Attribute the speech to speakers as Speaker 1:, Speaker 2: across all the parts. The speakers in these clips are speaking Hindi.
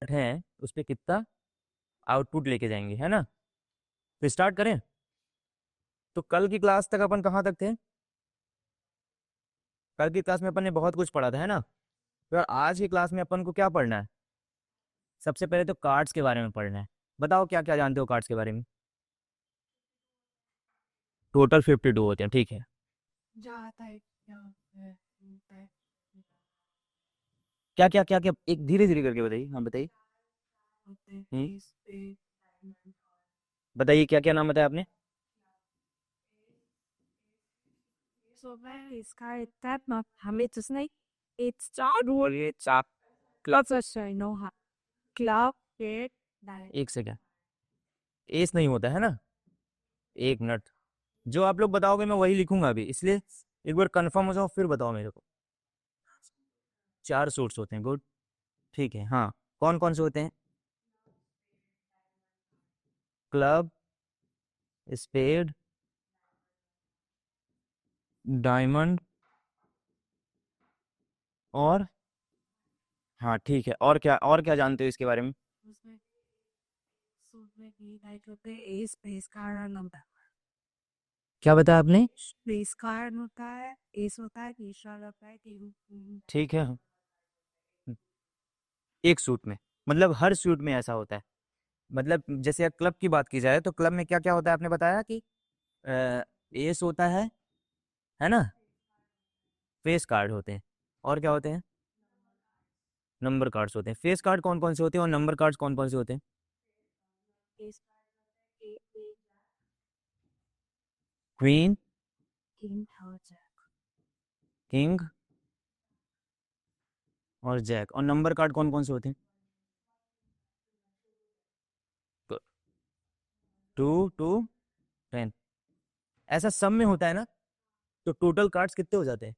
Speaker 1: हैं उस पर कितना आउटपुट लेके जाएंगे, है ना। तो स्टार्ट करें। तो कल की क्लास तक अपन कहाँ तक थे? कल की क्लास में अपन ने बहुत कुछ पढ़ा था, है ना। तो यार आज की क्लास में अपन को क्या पढ़ना है? सबसे पहले तो कार्ड्स के बारे में पढ़ना है। बताओ क्या क्या जानते हो कार्ड्स के बारे में। टोटल 52 होते हैं, ठीक है।
Speaker 2: जाता है क्या है होता है
Speaker 1: क्या क्या क्या क्या, एक धीरे धीरे करके बताइए, हाँ बताइए।
Speaker 2: होते हैं
Speaker 1: हम्म।
Speaker 2: इस पे
Speaker 1: बताइए क्या क्या नाम बताया आपने।
Speaker 2: so where is Sky that not Hamid Snake? It's Childhood, it's a club I know how. Club it that
Speaker 1: एक सेकेंड, एस नहीं होता है ना। एक मिनट, जो आप लोग बताओगे मैं वही लिखूंगा अभी, इसलिए एक बार कंफर्म हो जाओ फिर बताओ मेरे को। 4 सूट्स होते हैं, गुड। ठीक है, हाँ। कौन कौन से होते हैं? क्लब, स्पेड, डायमंड, और हाँ ठीक है। और क्या जानते हो इसके बारे में?
Speaker 2: उसमें उसमें भी लाइक होते हैं ए स्पेस कार्ड होता है
Speaker 1: क्या बताया आपने?
Speaker 2: स्पेस कार्ड होता है एस होता है तीसरा होता है कि
Speaker 1: ठीक है। एक सूट में, मतलब हर सूट में ऐसा होता है। मतलब जैसे क्लब की बात की जाए तो क्लब में क्या क्या होता है आपने बताया कि एस होता है ना। फेस कार्ड होते हैं, और क्या होते हैं? नंबर कार्ड्स होते हैं। फेस कार्ड कौन कौन से होते हैं और नंबर कार्ड्स कौन कौन से होते हैं?
Speaker 2: एस
Speaker 1: क्वीन,
Speaker 2: किंग होता
Speaker 1: किंग और जैक। और नंबर कार्ड कौन कौन से होते हैं? 2 to 10। ऐसा सब में होता है ना। तो टोटल कार्ड्स कितने हो जाते हैं?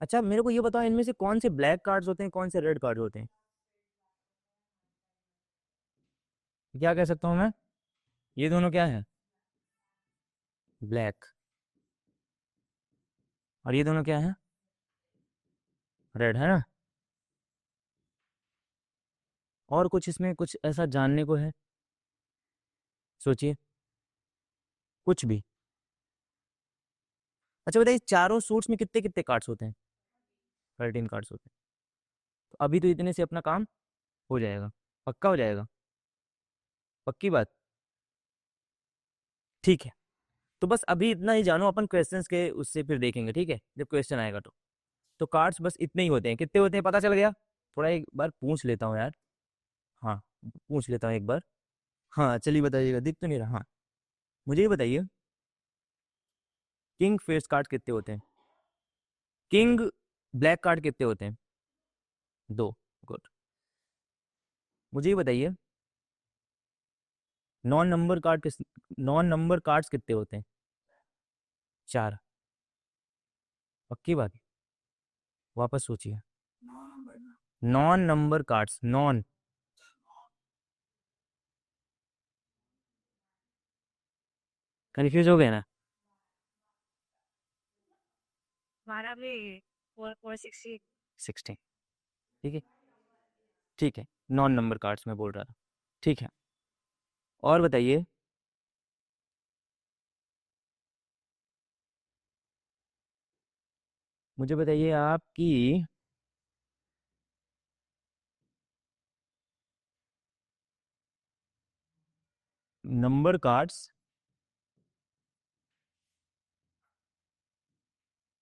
Speaker 1: अच्छा मेरे को ये बताओ, इनमें से कौन से ब्लैक कार्ड्स होते हैं, कौन से रेड कार्ड होते हैं? क्या कह सकता हूँ मैं? ये दोनों क्या है? ब्लैक। और ये दोनों क्या है? रेड, है ना। और कुछ इसमें कुछ ऐसा जानने को है? सोचिए, कुछ भी। अच्छा बताइए, चारों सूट्स में कितने कितने कार्ड्स होते हैं? 13 कार्ड्स होते हैं। तो अभी तो इतने से अपना काम हो जाएगा, पक्का हो जाएगा। पक्की बात। ठीक है। तो बस अभी इतना ही जानो, अपन क्वेश्चंस के उससे फिर देखेंगे, ठीक है, जब क्वेश्चन आएगा तो कार्ड्स बस इतने ही होते हैं। कितने होते हैं पता चल गया? थोड़ा एक बार पूछ लेता हूँ यार। हाँ, पूछ लेता हूँ एक बार। हाँ चलिए बताइएगा, दिख तो नहीं रहा। हाँ, मुझे ये बताइए, किंग फेस कार्ड कितने होते हैं? किंग ब्लैक कार्ड कितने होते हैं? 2। गुड। मुझे ये बताइए, नॉन नंबर कार्ड्स कितने होते हैं? 4। पक्की बात? वापस सोचिए। Non number cards, non. Confuse हो गए ना?
Speaker 2: हमारा भी 4 4 6
Speaker 1: 16। ठीक है, ठीक है। नॉन नंबर कार्ड्स में बोल रहा था। ठीक है। और बताइए, मुझे बताइए आपकी number cards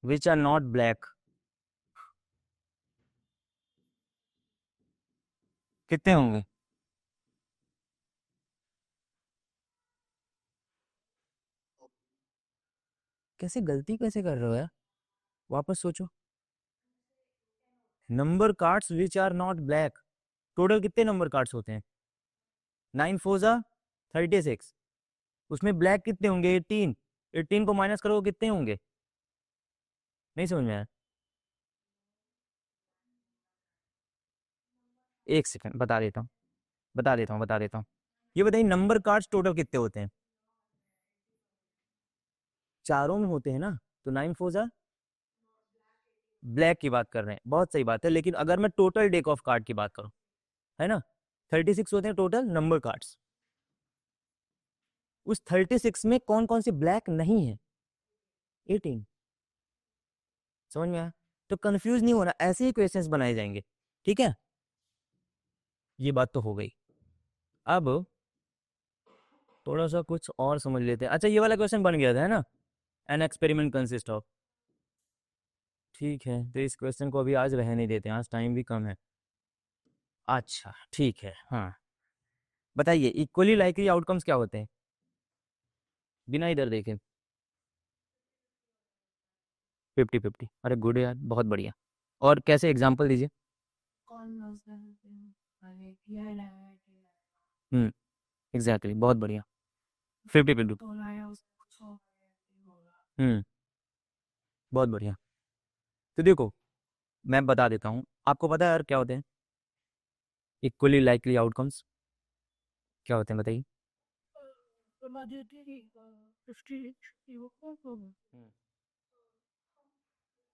Speaker 1: which are not black कितने होंगे? कैसे गलती कैसे कर रहे हो यार? वापस सोचो। Number cards which are not black, total कितने नंबर कार्ड्स होते हैं? 9 4 जा 36। उसमें ब्लैक कितने होंगे? 18। 18 को माइनस करो कितने होंगे? नहीं समझ में आया। एक सेकंड बता देता हूँ, बता देता हूँ। ये बताइए, नंबर कार्ड्स टोटल कितने होते हैं? चारों में होते हैं ना। तो 9 4 जा, ब्लैक की बात कर रहे हैं, बहुत सही बात है। लेकिन अगर मैं टोटल डेक ऑफ कार्ड की बात करूँ, है ना, 36 होते हैं टोटल नंबर कार्ड्स। उस 36 में कौन कौन सी ब्लैक नहीं है? 18। समझ में आया? तो कंफ्यूज नहीं होना, ऐसे ही क्वेश्चंस बनाए जाएंगे। ठीक है, ये बात तो हो गई। अब थोड़ा सा कुछ और समझ लेते हैं। अच्छा, ये वाला क्वेश्चन बन गया था, है ना? An experiment consist of. ठीक है, तो इस क्वेश्चन को अभी आज रहने देते हैं, आज टाइम भी कम है। अच्छा ठीक है, हाँ बताइए, इक्वली लाइकली आउटकम्स क्या होते हैं? बिना इधर देखे। 50-50, अरे गुड यार, बहुत बढ़िया। और कैसे, एग्जांपल दीजिए। हम्म, एग्जैक्टली, बहुत बढ़िया। 50-50। हम्म, बहुत बढ़िया। तो देखो, मैं बता देता हूँ, आपको पता है यार क्या होते हैं इक्वली लाइकली आउटकम्स? क्या होते हैं बताइए।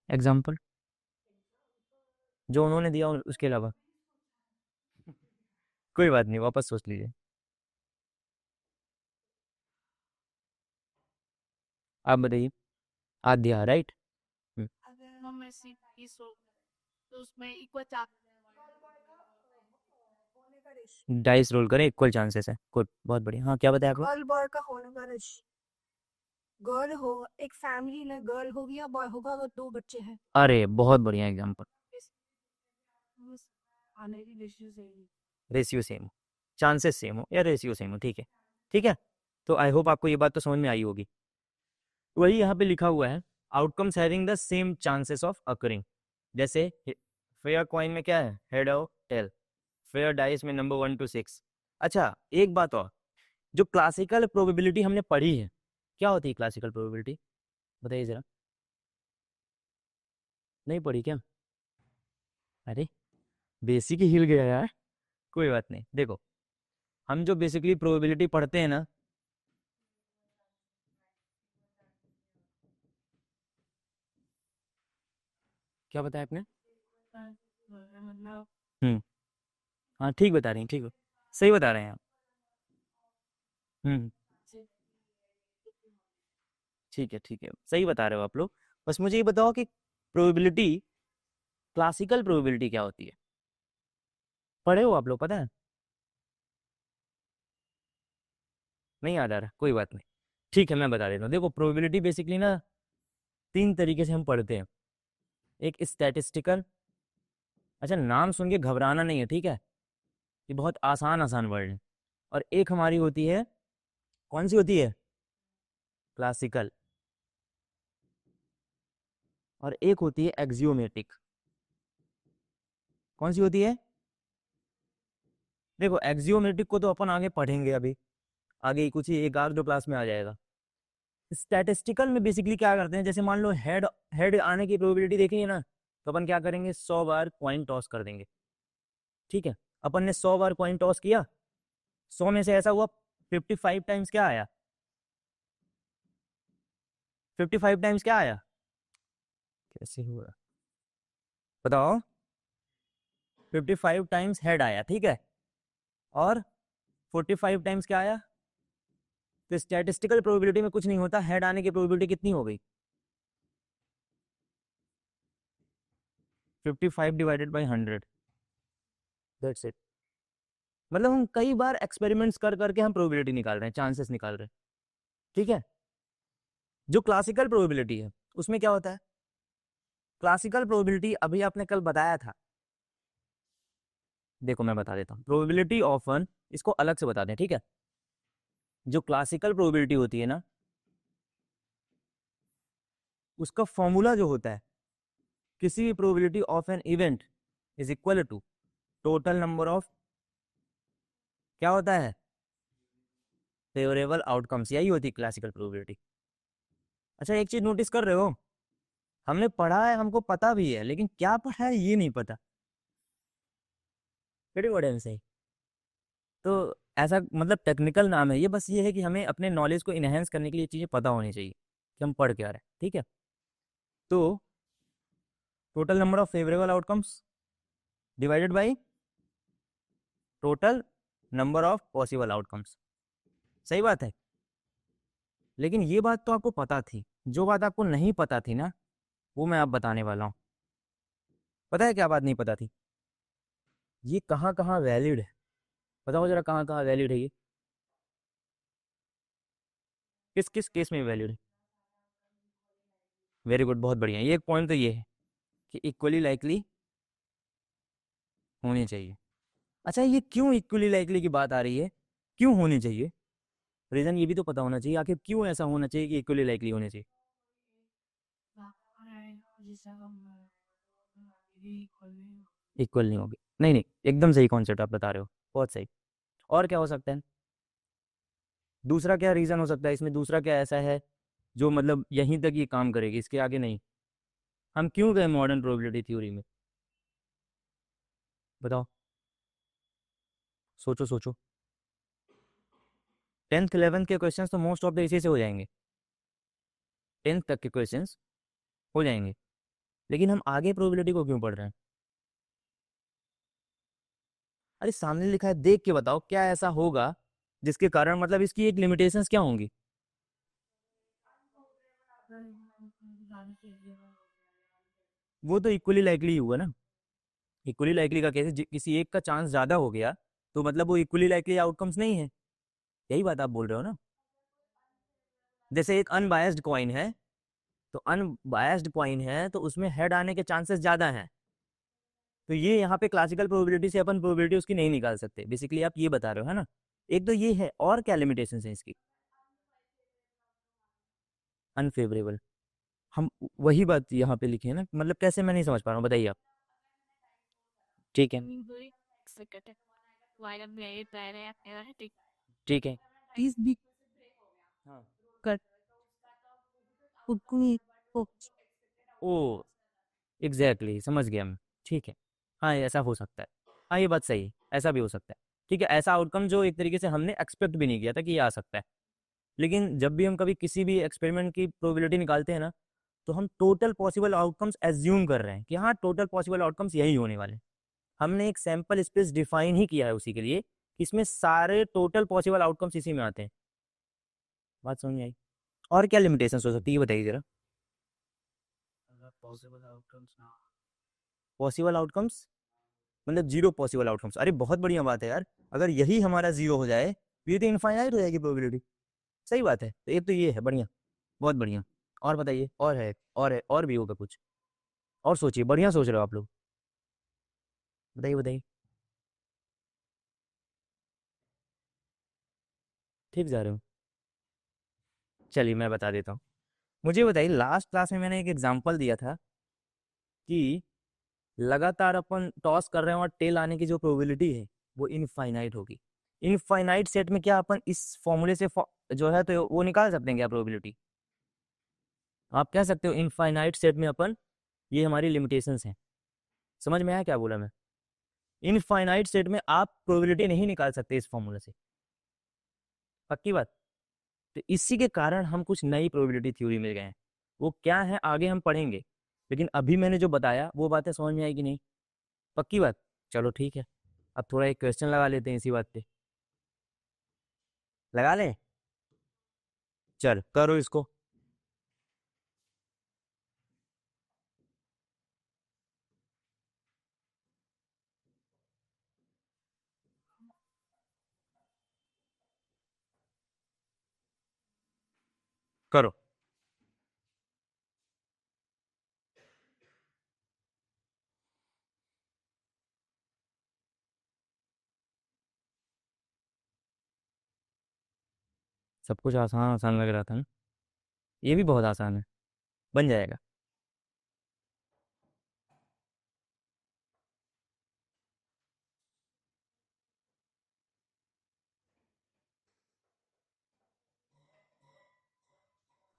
Speaker 1: एग्जाम्पल जो उन्होंने दिया उसके अलावा। कोई बात नहीं, वापस सोच लीजिए। आप बताइए। आद्या, राइट। डाइस रोल करें, इक्वल चांसेस है, गुड, बहुत बढ़िया। हाँ, क्या बताया आपको?
Speaker 2: गर्ल बॉय का होने का रेश गर्ल हो एक फैमिली में गर्ल होगी या बॉय होगा अगर दो बच्चे हैं
Speaker 1: अरे बहुत बढ़िया एग्जाम्पल। रेशियो सेम हो, चांसेस सेम हो या रेशियो सेम हो, ठीक है। ठीक है, तो आई होप आपको ये बात तो समझ में आई होगी। वही यहाँ पे लिखा हुआ है, outcomes having the same chances of occurring. जैसे फेयर कॉइन में क्या है? हेड और टेल। फेयर डाइस में नंबर 1 to 6। अच्छा, एक बात और, जो क्लासिकल प्रोबेबिलिटी हमने पढ़ी है, क्या होती है क्लासिकल प्रोबेबिलिटी? बताइए जरा। नहीं पढ़ी क्या? अरे बेसिक ही हिल गया यार। कोई बात नहीं, देखो, हम जो बेसिकली प्रोबेबिलिटी पढ़ते हैं ना, क्या बताया आपने? हम्म, हाँ ठीक बता रही हैं, ठीक हो, सही बता रहे हैं आप। हम्म, ठीक है ठीक है, सही बता रहे हो आप लोग। बस मुझे ये बताओ कि प्रोबेबिलिटी, क्लासिकल प्रोबेबिलिटी क्या होती है? पढ़े हो आप लोग, पता है? नहीं याद आ रहा, कोई बात नहीं। ठीक है, मैं बता देता हूँ। देखो, प्रोबेबिलिटी बेसिकली ना 3 तरीके से हम पढ़ते हैं। एक स्टैटिस्टिकल, अच्छा नाम सुन के घबराना नहीं है, ठीक है, ये बहुत आसान आसान वर्ड है। और एक हमारी होती है, कौन सी होती है? क्लासिकल। और एक होती है एक्जियोमेटिक। कौन सी होती है? देखो, एक्जियोमेटिक को तो अपन आगे पढ़ेंगे, अभी आगे ही कुछ ही एक आध दो क्लास में आ जाएगा। स्टैटिस्टिकल में बेसिकली क्या करते हैं, जैसे मान लो हेड हेड आने की प्रोबेबिलिटी देखेंगे ना, तो अपन क्या करेंगे, 100 बार कॉइन टॉस कर देंगे। ठीक है, अपन ने 100 बार कॉइन टॉस किया, 100 में से ऐसा हुआ 55 टाइम्स क्या आया? 55 टाइम्स क्या आया? कैसे हुआ बताओ? 55 टाइम्स हेड आया, ठीक है। और 45 टाइम्स क्या आया? तो स्टैटिस्टिकल प्रोबेबिलिटी में कुछ नहीं होता, हेड आने की प्रोबेबिलिटी कितनी हो गई? 55/100। That's it. मतलब हम कई बार एक्सपेरिमेंट्स कर करके हम प्रोबेबिलिटी निकाल रहे हैं, चांसेस निकाल रहे हैं। ठीक है, जो क्लासिकल प्रोबेबिलिटी है उसमें क्या होता है? क्लासिकल प्रोबेबिलिटी अभी आपने कल बताया था, देखो मैं बता देता हूँ। प्रोबेबिलिटी ऑफन, इसको अलग से बता दें, ठीक है। जो क्लासिकल प्रोबेबिलिटी होती है ना, उसका फॉर्मूला जो होता है, किसी भी probability of an event is equal to total number of, क्या होता है? फेवरेबल आउटकम्स, यही होती है क्लासिकल प्रोबेबिलिटी। अच्छा, एक चीज नोटिस कर रहे हो, हमने पढ़ा है, हमको पता भी है, लेकिन क्या पढ़ा है ये नहीं पता। वेरी वर्ड सही। तो ऐसा मतलब टेक्निकल नाम है ये, बस ये है कि हमें अपने नॉलेज को इनहेंस करने के लिए चीज़ें पता होनी चाहिए कि हम पढ़ क्या रहे हैं, ठीक है। तो total number of favourable outcomes divided by total number of possible outcomes. सही बात है। लेकिन ये बात तो आपको पता थी, जो बात आपको नहीं पता थी ना, वो मैं आप बताने वाला हूँ। पता है क्या बात नहीं पता थी? ये कहाँ कहाँ वैलिड है, बताओ जरा, कहाँ कहाँ वैलिड है ये, किस किस केस में वैलिड है? वेरी गुड, बहुत बढ़िया। ये एक पॉइंट तो ये है कि इक्वली लाइकली होनी चाहिए। अच्छा, ये क्यों इक्वली लाइकली की बात आ रही है, क्यों होनी चाहिए? रीजन ये भी तो पता होना चाहिए, आखिर क्यों ऐसा होना चाहिए कि इक्वली लाइकली होनी चाहिए। इक्वल नहीं होगी, नहीं नहीं, एकदम सही कॉन्सेप्ट आप बता रहे हो, बहुत सही। और क्या हो सकता है? दूसरा क्या रीजन हो सकता है इसमें, दूसरा क्या ऐसा है जो मतलब यहीं तक ये काम करेगी, इसके आगे नहीं? हम क्यों गए मॉडर्न प्रोबेबिलिटी थ्योरी में, बताओ, सोचो सोचो। 10th 11th के क्वेश्चंस तो मोस्ट ऑफ द इसी से हो जाएंगे, 10th तक के क्वेश्चंस हो जाएंगे। लेकिन हम आगे प्रोबेबिलिटी को क्यों पढ़ रहे हैं? अरे सामने लिखा है, देख के बताओ क्या ऐसा होगा जिसके कारण, मतलब इसकी एक लिमिटेशंस क्या होंगी? वो तो इक्वली लाइकली हुआ ना। इक्वली लाइकली का कैसे, किसी एक का चांस ज्यादा हो गया तो मतलब वो इक्वली लाइकली आउटकम्स नहीं है, यही बात आप बोल रहे हो ना। जैसे एक अनबायस्ड कॉइन है, तो अनबायस्ड कॉइन है तो उसमें हेड आने के चांसेस ज्यादा हैं, तो ये यहाँ पे क्लासिकल प्रोबेबिलिटी से अपन प्रोबेबिलिटी उसकी नहीं निकाल सकते, बेसिकली आप ये बता रहे हो है ना। एक तो ये है, और क्या लिमिटेशन है इसकी? अनफेवरेबल, हम वही बात यहाँ पे लिखे है ना, मतलब कैसे, मैं नहीं समझ पा रहा हूँ, बताइए आप। ठीक है, ठीक है।
Speaker 2: Please be
Speaker 1: हाँ।
Speaker 2: cut. Ugly.
Speaker 1: ओ, एग्जैक्टली exactly, समझ गया मैं। ठीक है, हाँ ये ऐसा हो सकता है, हाँ ये बात सही है, ऐसा भी हो सकता है। ठीक है, ऐसा आउटकम जो एक तरीके से हमने एक्सपेक्ट भी नहीं किया था कि ये आ सकता है। लेकिन जब भी हम कभी किसी भी एक्सपेरिमेंट की प्रोबेबिलिटी निकालते हैं ना, तो हम टोटल पॉसिबल आउटकम्स एज्यूम कर रहे हैं कि हाँ टोटल पॉसिबल आउटकम्स यही होने वाले हैं। हमने एक सैंपल स्पेस डिफाइन ही किया है उसी के लिए कि इसमें सारे टोटल पॉसिबल आउटकम्स इसी में आते हैं। बात समझ में आई? और क्या लिमिटेशन हो सकती है ये बताइए जरा। पॉसिबल आउटकम्स मतलब जीरो पॉसिबल आउटकम्स, अरे बहुत बढ़िया बात है यार। अगर यही हमारा जीरो हो जाए तो ये तो इनफाइनाइट हो जाएगी प्रोबेबिलिटी। सही बात है, तो एक तो ये है, बढ़िया, बहुत बढ़िया। और बताइए, और है, और भी होगा कुछ? और सोचिए, बढ़िया सोच रहे हो आप लोग, बताइए बताइए। ठीक जा रहे हो? चलिए मैं बता देता हूँ। मुझे बताइए, लास्ट क्लास में मैंने एक एग्जांपल दिया था कि लगातार अपन टॉस कर रहे हैं और टेल आने की जो प्रोबेबिलिटी है वो इनफाइनाइट होगी। इनफाइनाइट सेट में क्या अपन इस फॉर्मूले से जो है तो वो निकाल सकते हैं क्या प्रोबेबिलिटी? आप कह सकते हो इनफाइनाइट सेट में अपन, ये हमारी लिमिटेशंस हैं। समझ में आया क्या बोला मैं? इनफाइनाइट सेट में आप प्रोबेबिलिटी नहीं निकाल सकते इस फॉर्मूले से, पक्की बात। तो इसी के कारण हम कुछ नई प्रोबेबिलिटी थ्योरी में गए हैं, वो क्या है आगे हम पढ़ेंगे। लेकिन अभी मैंने जो बताया वो बातें समझ में आएगी नहीं, पक्की बात। चलो ठीक है, अब थोड़ा एक क्वेश्चन लगा लेते हैं इसी बात पे, लगा लें? चल करो इसको। करो। सब कुछ आसान आसान लग रहा था ना, ये भी बहुत आसान है, बन जाएगा।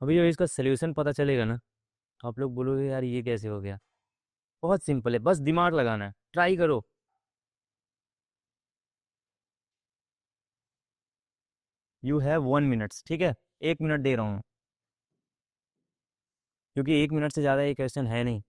Speaker 1: अभी जब इसका सोल्यूशन पता चलेगा ना, तो आप लोग बोलोगे यार ये कैसे हो गया। बहुत सिंपल है, बस दिमाग लगाना है, ट्राई करो। यू हैव 1 मिनट्स, ठीक है, 1 मिनट दे रहा हूँ, क्योंकि 1 मिनट से ज़्यादा ये क्वेश्चन है नहीं।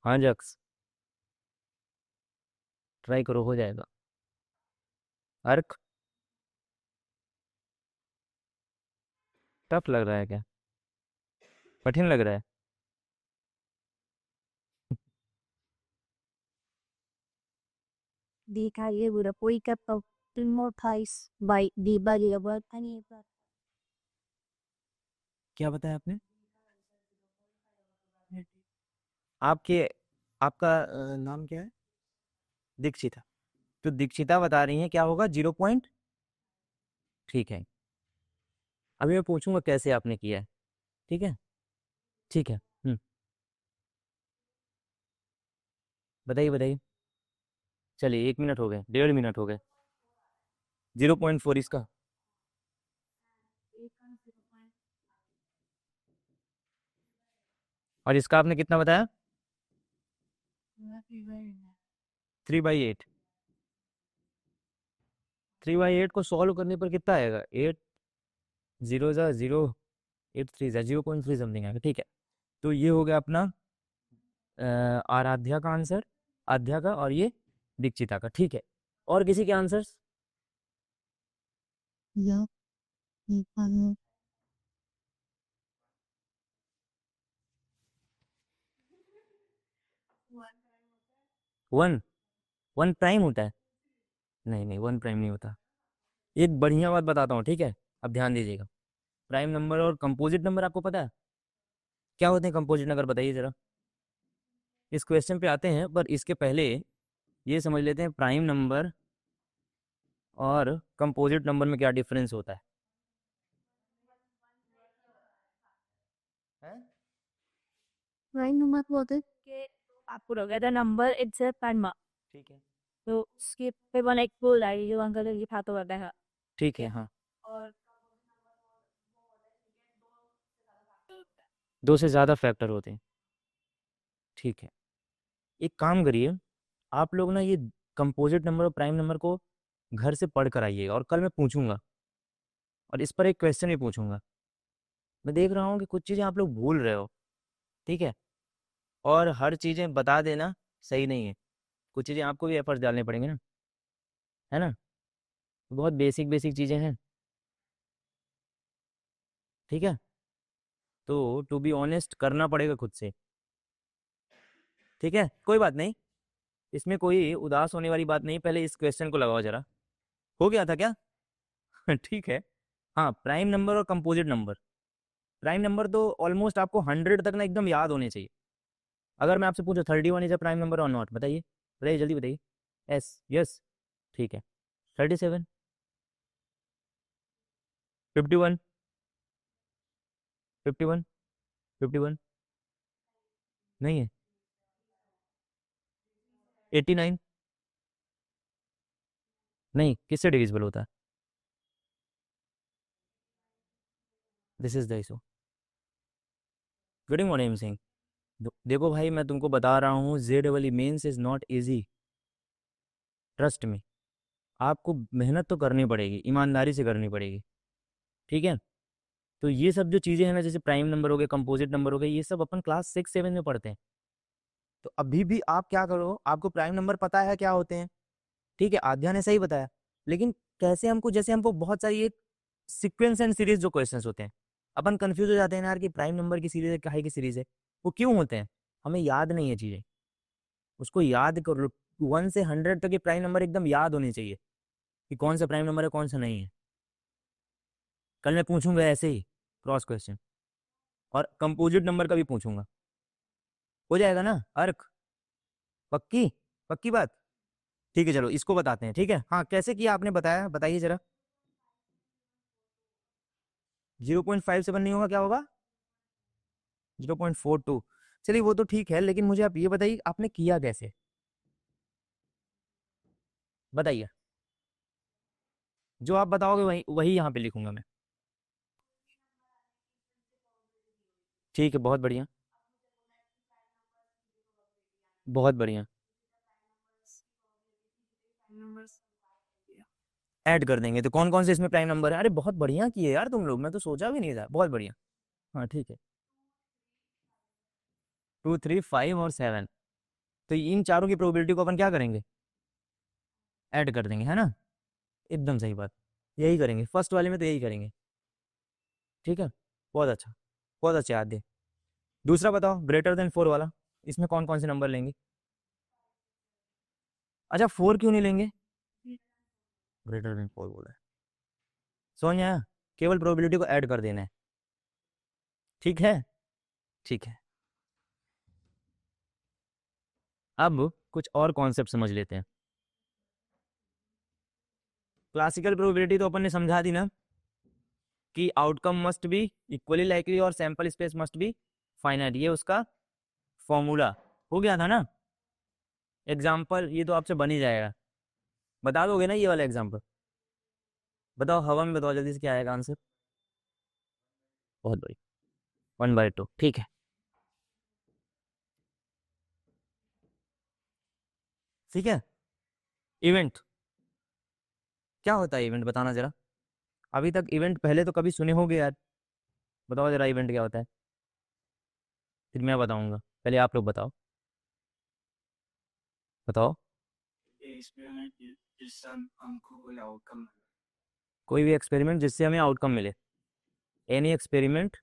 Speaker 1: हाँ जक्स, ट्राई करो, हो जाएगा। अर्क, टफ लग रहा है क्या? कठिन लग रहा है?
Speaker 2: दिखाइए बुरा कोई का तो immortalized by the variable any
Speaker 1: क्या बताया आपने? आपके आपका नाम क्या है? दीक्षिता। तो दीक्षिता बता रही हैं क्या होगा, 0 पॉइंट। ठीक है, अभी मैं पूछूंगा कैसे आपने किया है। ठीक है, ठीक है। बताइए बताइए। चलिए, 1 मिनट हो गए, 1.5 मिनट हो गए। 0.4 इसका। और इसका आपने कितना बताया? 3/8। 3/8 को सॉल्व करने पर कितना आएगा? 8 0 8 3 0.3 समथिंग आएगा। ठीक है, तो ये हो गया अपना आराध्या का आंसर, आध्या का, और ये दीक्षिता का। ठीक है, और किसी के आंसर्स?
Speaker 2: Yeah.
Speaker 1: 1 1 प्राइम होता है? नहीं नहीं, 1 प्राइम नहीं होता। एक बढ़िया बात बताता हूँ, ठीक है? अब ध्यान दीजिएगा। प्राइम नंबर और कंपोजिट नंबर आपको पता है क्या होते हैं? कंपोजिट नंबर बताइए जरा। इस क्वेश्चन पे आते हैं, पर इसके पहले ये समझ लेते हैं प्राइम नंबर और कंपोजिट नंबर में क्या डिफरेंस होता है। हैं?
Speaker 2: Right number बोलते कि आपको लगा था नंबर इट्स अ पैनमा
Speaker 1: ठीक है,
Speaker 2: तो उसके पे वन एक बोल आई जो अंकल ये फातो करता है
Speaker 1: ठीक है, हाँ।
Speaker 2: और
Speaker 1: 2 से ज़्यादा फैक्टर होते हैं। ठीक है, एक काम करिए, आप लोग ना ये कंपोजिट नंबर और प्राइम नंबर को घर से पढ़ कर आइएगा, और कल मैं पूछूंगा, और इस पर एक क्वेश्चन भी पूछूंगा। मैं देख रहा हूँ कि कुछ चीज़ें आप लोग भूल रहे हो। ठीक है, और हर चीज़ें बता देना सही नहीं है, कुछ चीज़ें आपको भी एफर्ट्स डालने पड़ेंगे ना, है ना? बहुत बेसिक बेसिक चीज़ें हैं। ठीक है, तो टू बी ऑनेस्ट करना पड़ेगा खुद से। ठीक है, कोई बात नहीं, इसमें कोई उदास होने वाली बात नहीं। पहले इस क्वेश्चन को लगाओ जरा। हो गया था क्या? ठीक है। हाँ, प्राइम नंबर और कंपोजिट नंबर। प्राइम नंबर तो ऑलमोस्ट आपको 100 तक ना एकदम याद होने चाहिए। अगर मैं आपसे पूछूं 31 इज अ प्राइम नंबर और नॉट, बताइए, बताइए जल्दी बताइए। S, yes. ठीक है। 37, 51, 51, 51, नहीं है। 89, नहीं, किससे डिविजिबल होता है? This is the issue. Getting what I am saying? देखो भाई, मैं तुमको बता रहा हूँ, जेडबल means is not easy. Trust me, आपको मेहनत तो करनी पड़ेगी, ईमानदारी से करनी पड़ेगी। ठीक है, तो ये सब जो चीज़ें हैं ना, जैसे प्राइम नंबर हो गए, कंपोजिट नंबर हो गए, ये सब अपन क्लास 6 7 में पढ़ते हैं। तो अभी भी आप क्या करो, आपको प्राइम नंबर पता है क्या होते हैं? ठीक है, आध्या ने सही बताया। लेकिन कैसे हमको, जैसे हमको बहुत सारी एक सीक्वेंस एंड सीरीज जो क्वेश्चंस होते हैं, अपन कंफ्यूज हो जाते हैं ना यार कि प्राइम नंबर की सीरीज है, काहे की सीरीज है। वो क्यों होते हैं? हमें याद नहीं है चीज़ें। उसको याद करो, 1 से 100 तक के प्राइम नंबर एकदम याद होने चाहिए कि कौन सा प्राइम नंबर है, कौन सा नहीं है। कल मैं पूछूंगा ऐसे ही क्रॉस क्वेश्चन, और कंपोजिट नंबर का भी पूछूंगा। हो जाएगा ना अर्क? पक्की? पक्की बात? ठीक है, चलो इसको बताते हैं। ठीक है, हाँ, कैसे किया आपने बताया, बताइए जरा। 0.57 नहीं होगा, क्या होगा? 0.42। चलिए वो तो ठीक है, लेकिन मुझे आप ये बताइए आपने किया कैसे, बताइए। जो आप बताओगे वही वही यहाँ पे लिखूंगा मैं। ठीक है, बहुत बढ़िया, बहुत बढ़िया।
Speaker 2: numbers
Speaker 1: ऐड कर देंगे, तो कौन कौन से इसमें प्राइम नंबर है? अरे बहुत बढ़िया किए यार तुम लोग, मैं तो सोचा भी नहीं था, बहुत बढ़िया। हाँ ठीक है, 2 3 5 और 7। तो इन चारों की प्रोबेबिलिटी को अपन क्या करेंगे, ऐड कर देंगे, है ना। एकदम सही बात, यही करेंगे फर्स्ट वाले में, तो यही करेंगे। ठीक है, बहुत अच्छा, बहुत अच्छा याद है। दूसरा बताओ, ग्रेटर देन 4 वाला, इसमें कौन कौन से नंबर लेंगे। अच्छा 4 क्यों नहीं लेंगे, ग्रेटर देन 4 बोला है, समझ में आया, केवल प्रोबेबिलिटी को ऐड कर देना है। ठीक है, ठीक है। अब कुछ और कॉन्सेप्ट समझ लेते हैं। क्लासिकल प्रोबेबिलिटी तो अपन ने समझा दी ना, कि outcome must be equally likely और sample space must be finite, ये उसका फॉर्मूला हो गया था ना। एग्जाम्पल ये तो आपसे बन ही जाएगा, बता दोगे ना ये वाला एग्जाम्पल। बताओ हवा में, बताओ जल्दी से, क्या आएगा आंसर। बहुत बढ़िया, 1/2, ठीक है। ठीक है, इवेंट क्या होता है, इवेंट बताना जरा। अभी तक इवेंट पहले तो कभी सुने होगे यार, बताओ जरा इवेंट क्या होता है, फिर मैं बताऊंगा, पहले आप लोग बताओ, बताओ। कोई भी एक्सपेरिमेंट जिससे हमें आउटकम मिले, any experiment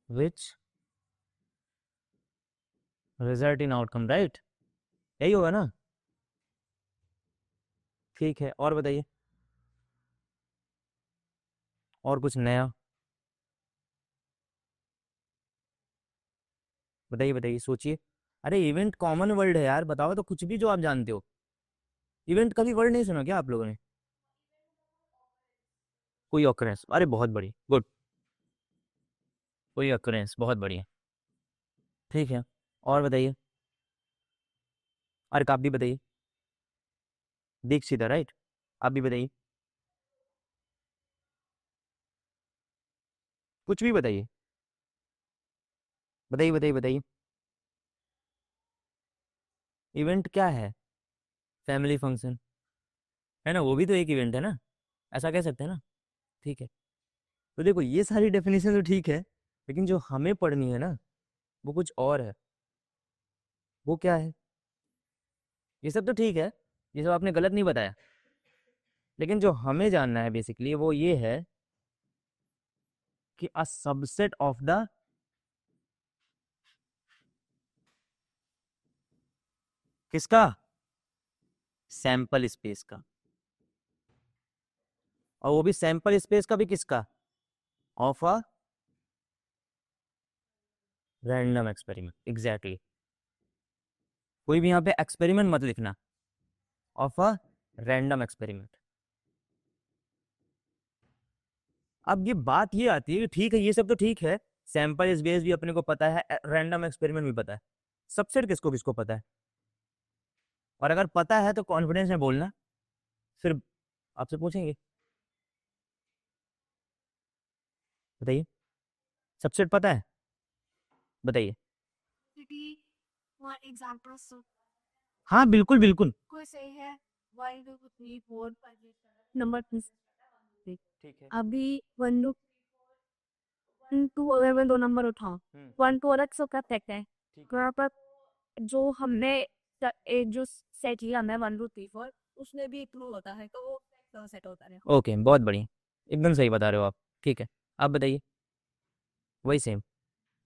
Speaker 1: which result in outcome, right, यही होगा ना। ठीक है, और बताइए, और कुछ नया बताइए, बताइए सोचिए। अरे इवेंट कॉमन वर्ड है यार, बताओ तो कुछ भी जो आप जानते हो। इवेंट कभी वर्ड नहीं सुना क्या आप लोगों ने, कोई ऑकरेंस, अरे बहुत बढ़िया, गुड, कोई ऑकरेंस, बहुत बढ़िया। ठीक है, और बताइए, अरे आप भी बताइए, दीक्षिता, राइट, आप भी बताइए, कुछ भी बताइए, बताइए बताइए बताइए। इवेंट क्या है, फैमिली फंक्शन, है ना, वो भी तो एक इवेंट है ना, ऐसा कह सकते हैं ना। ठीक है, तो देखो ये सारी डेफिनेशन तो ठीक है, लेकिन जो हमें पढ़नी है ना, वो कुछ और है। वो क्या है, ये सब तो ठीक है, ये सब आपने गलत नहीं बताया, लेकिन जो हमें जानना है बेसिकली वो ये है कि अ सबसेट ऑफ द, किसका, सैंपल स्पेस का, और वो भी सैंपल स्पेस का भी किसका, of a random experiment, exactly. कोई भी यहाँ पे एक्सपेरिमेंट मत लिखना, ऑफ अ रैंडम एक्सपेरिमेंट। अब ये बात ये आती है कि ठीक है ये सब तो ठीक है, सैंपल स्पेस भी अपने को पता है, रैंडम एक्सपेरिमेंट भी पता है, सबसेट किसको किसको पता है। और अगर पता है तो कॉन्फिडेंस में बोलना, फिर आपसे पूछेंगे, बताइए, सबसेट पता है, बताइए।
Speaker 2: Maybe one example so
Speaker 1: हाँ बिल्कुल बिल्कुल,
Speaker 2: कोई सही है 1 2 3 4 5 नंबर
Speaker 1: ठीक है।
Speaker 2: अभी 1 2 अगर मैं 2 नंबर उठाऊं 1 2 अलग से कर सकते हैं।
Speaker 1: ठीक
Speaker 2: तो
Speaker 1: है,
Speaker 2: यहाँ पर जो हमने एक जो सेट लिया हमने 1 2 3 4 उसमें भी एक रो होता है तो वो सेट होता है।
Speaker 1: ओके, बहुत बढ़िया, एकदम सही बता रहे हो आप। ठीक है, आप बताइए, वही सेम,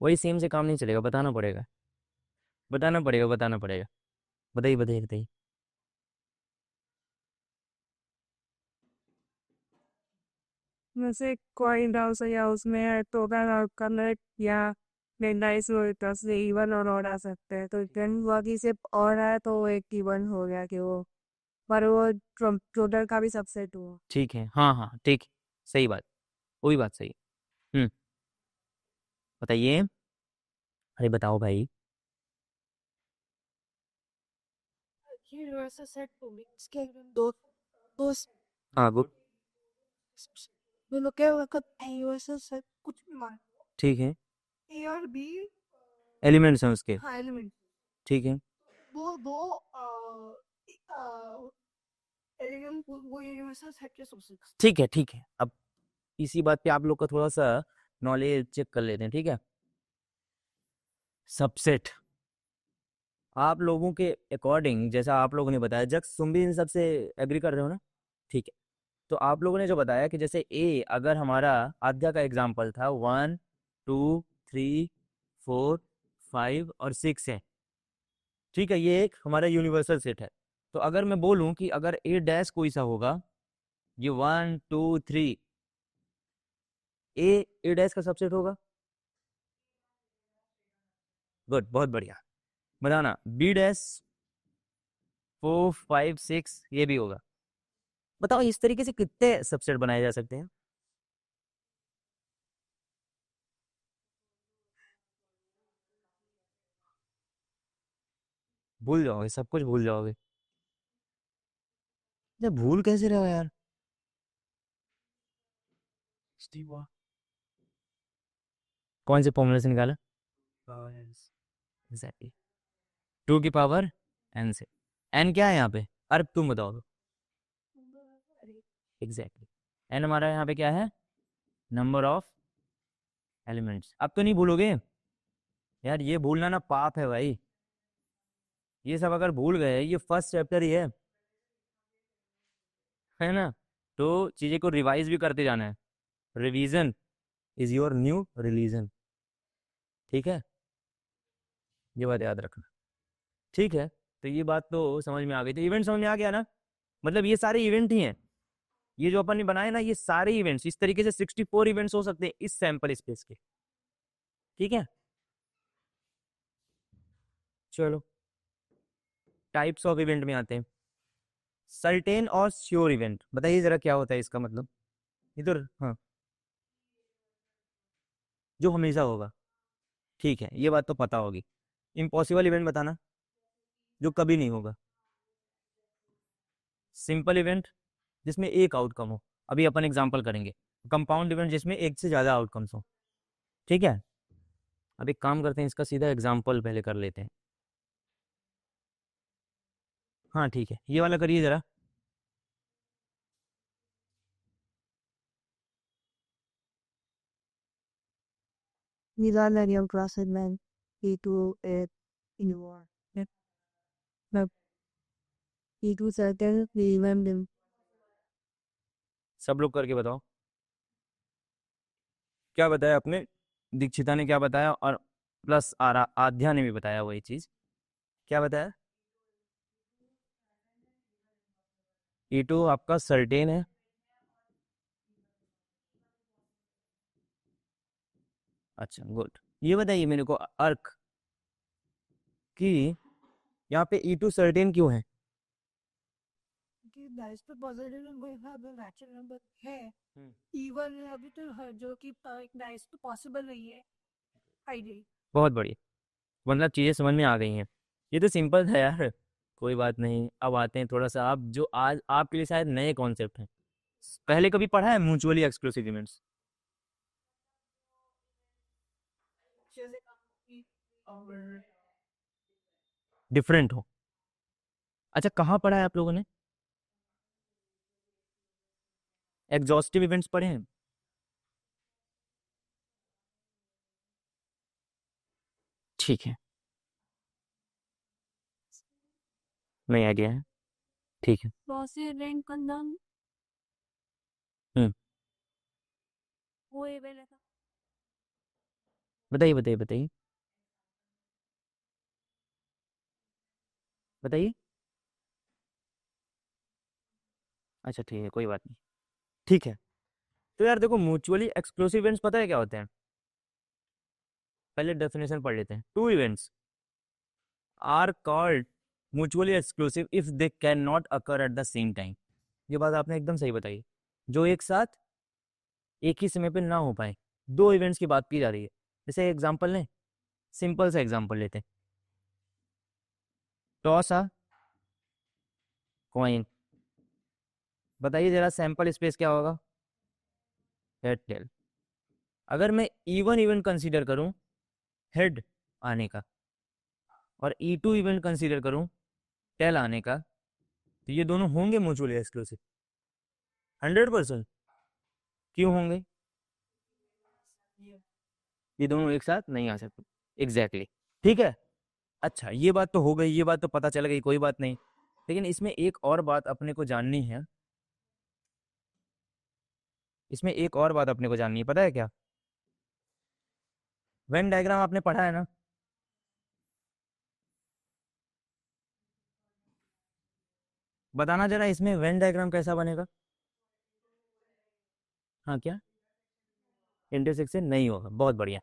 Speaker 1: वही सेम से काम नहीं चलेगा, बताना पड़ेगा, बताना पड़ेगा, बताना पड़ेगा, बताइए बताइए बताइए।
Speaker 2: वैसे कॉइन डाउस या उसमें टोटल आउटकम या निर्धारित होता से इवन और आ सकते हैं तो इवन बाकी सिर्फ और है तो वो एक इवन हो गया कि वो पर वो टोटल का भी सबसेट हुआ।
Speaker 1: ठीक है, हाँ हाँ ठीक, सही बात, वही बात सही है। बताइए, अरे बताओ भाई।
Speaker 2: यूनिवर्सल सेट होगी इसके दो दो
Speaker 1: हाँ गुड,
Speaker 2: दोनों के वक्त यूनिवर्सल सेट कुछ भी मान
Speaker 1: ठीक है,
Speaker 2: ए और बी
Speaker 1: एलिमेंट्स हैं उसके,
Speaker 2: हाँ एलिमेंट
Speaker 1: ठीक है,
Speaker 2: वो दो
Speaker 1: ठीक है ठीक है, अब इसी बात पे आप लोग का थोड़ा सा नॉलेज चेक कर लेते हैं, ठीक है। सबसेट आप लोगों के अकॉर्डिंग, जैसा आप लोगों ने बताया, जस्ट तुम भी इन सब से एग्री कर रहे हो ना? ठीक है, तो आप लोगों ने जो बताया कि जैसे ए अगर हमारा आध्या का एग्जाम्पल था 1 2 3 4 5 और 6 है, ठीक है, ये एक हमारा यूनिवर्सल सेट है। तो अगर मैं बोलूं कि अगर ए डैश कोई सा होगा, ये 1 2 3, ए डैश का सबसेट होगा। गुड, बहुत बढ़िया। बताना बी डैश 4 5 6 ये भी होगा। बताओ इस तरीके से कितने सबसेट बनाए जा सकते हैं? भूल जाओगे, सब कुछ भूल जाओगे। जब भूल कैसे रहे हो यार? कौन से फॉर्मूले से निकाला? एग्जैक्टली, 2 की पावर एन से। एन क्या है यहाँ पे? अरे तुम बताओ तो। एग्जैक्टली, एन हमारा यहाँ पे क्या है? Number of elements. अब तो नहीं भूलोगे यार, ये भूलना ना पाप है भाई। ये सब अगर भूल गए, ये फर्स्ट चैप्टर ही है ना? तो चीजें को रिवाइज भी करते जाना है। Revision is your new religion, ठीक है, ये बात याद रखना। ठीक है, तो ये बात तो समझ में आ गई। तो इवेंट समझ में आ गया ना? मतलब ये सारे इवेंट ही हैं, ये जो अपन ने बनाए ना, ये सारे इवेंट्स इस तरीके से 64 इवेंट्स हो सकते हैं इस सैंपल स्पेस के, ठीक है। चलो टाइप्स ऑफ इवेंट में आते हैं। सर्टेन और श्योर इवेंट, बताइए जरा क्या होता है इसका मतलब? इधर हाँ, जो हमेशा होगा, ठीक है, ये बात तो पता होगी। इम्पॉसिबल इवेंट बताना, जो कभी नहीं होगा। सिंपल इवेंट जिसमें एक आउटकम हो, अभी अपन एग्जांपल करेंगे। कंपाउंड इवेंट जिसमें एक से ज़्यादा आउटकम्स हो, ठीक है। अब एक काम करते हैं, इसका सीधा एग्जांपल पहले कर लेते हैं। हाँ ठीक है, ये वाला करिए जरा।
Speaker 2: Nila Lariam Crossman, E2 at Inwar. The E2 certain remember
Speaker 1: सब लोग करके बताओ, क्या बताया आपने? दीक्षिता ने क्या बताया, और प्लस आध्या ने भी बताया वही चीज। क्या बताया? E2 आपका सर्टेन है। अच्छा गुड, ये बताइए मेरे को अर्क कि यहाँ पे E2 सर्टेन क्यों है?
Speaker 2: कि डाइस पे पॉजिटिव नंबर है, अब नेचुरल नंबर है।
Speaker 1: हम्म,
Speaker 2: इवन अभी तो जो कि डाइस पे पॉसिबल नहीं है आइडियल।
Speaker 1: बहुत बढ़िया, मतलब चीजें समझ में आ गई हैं। ये तो सिंपल था यार, कोई बात नहीं। अब आते हैं थोड़ा सा, आप जो आज आपके लिए शायद नए कॉन्सेप्ट हैं, पहले कभी पढ़ा है म्यूचुअली एक्सक्लूसिव इवेंट्स? डिफरेंट हो? अच्छा, कहाँ पढ़ा है आप लोगों ने? एग्जॉस्टिव इवेंट्स पढ़े हैं? ठीक है, नहीं आ गया है, ठीक है।
Speaker 2: बहुत से रैंक का नाम
Speaker 1: हम्म,
Speaker 2: वो इवेंट था।
Speaker 1: बताइए बताइए बताइए बताइए। अच्छा ठीक है, कोई बात नहीं, ठीक है। तो यार देखो, म्यूचुअली एक्सक्लूसिव इवेंट्स पता है क्या होते हैं? पहले डेफिनेशन पढ़ लेते हैं। Two events are called mutually exclusive if they can not occur at the same time. ये बात आपने एकदम सही बताई, जो एक साथ एक ही समय पे ना हो पाए। दो इवेंट्स की बात की जा रही है। जैसे एग्जांपल लें, सिंपल सा एग्जांपल लेते हैं। टॉस आ कॉइन, बताइए जरा सैंपल स्पेस क्या होगा? Head tail. अगर मैं इवन इवेंट कंसीडर करूं हेड आने का, और E2 इवेंट कंसीडर करूं टेल आने का, तो ये दोनों होंगे म्यूचुअली एक्सक्लूसिव 100%। क्यों होंगे? ये दोनों एक साथ नहीं आ सकते। एग्जैक्टली ठीक है। अच्छा ये बात तो हो गई, ये बात तो पता चल गई, कोई बात नहीं। लेकिन इसमें एक और बात अपने को जाननी है, इसमें एक और बात अपने को जाननी है, पता है क्या? वेन डायग्राम आपने पढ़ा है ना? बताना जरा इसमें वेन डायग्राम कैसा बनेगा। हाँ क्या? इंटरसेक्शन नहीं होगा, बहुत बढ़िया।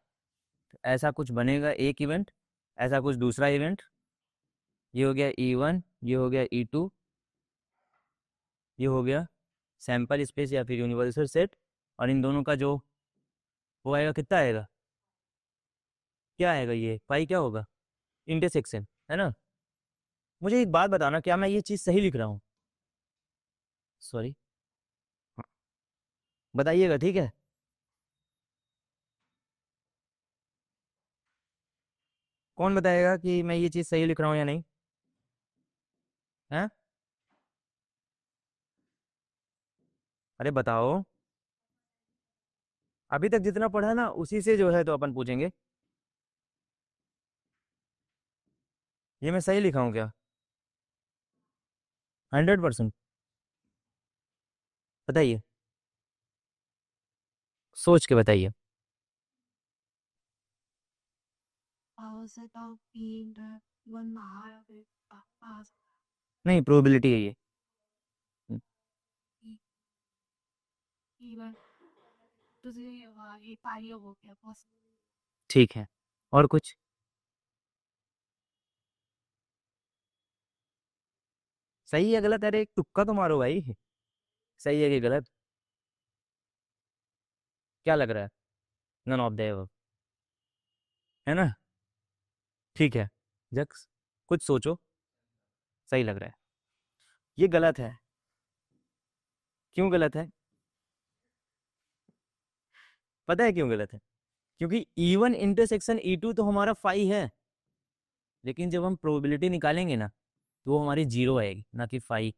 Speaker 1: तो ऐसा कुछ बनेगा एक इवेंट, ऐसा कुछ दूसरा इवेंट। ये हो गया E1, ये हो गया E2, ये हो गया सैंपल स्पेस या फिर यूनिवर्सल सेट। और इन दोनों का जो वो आएगा कितना आएगा, क्या आएगा, ये पाई क्या होगा, इंटरसेक्शन, है ना? मुझे एक बात बताना, क्या मैं ये चीज़ सही लिख रहा हूँ? सॉरी, बताइएगा ठीक है। कौन बताएगा कि मैं ये चीज़ सही लिख रहा हूँ या नहीं? हैं? अरे बताओ। अभी तक जितना पढ़ा ना उसी से जो है तो अपन पूछेंगे। ये मैं सही लिखा हूँ क्या? 100%? बताइए, सोच के बताइए। नहीं, प्रोबेबिलिटी है ये। हम्म, ठीक है। और कुछ? सही है गलत? अरे एक तुक्का तो मारो भाई। सही है कि गलत? क्या लग रहा है? नन ऑफ द एबव, है ना? ठीक है, जक्स कुछ सोचो। सही लग रहा है। ये गलत है। क्यों गलत है? पता है क्यों गलत है? क्योंकि E1 इंटरसेक्शन E2 तो हमारा फाई है, लेकिन जब हम प्रोबेबिलिटी निकालेंगे ना तो वो हमारी जीरो आएगी, ना कि फाई।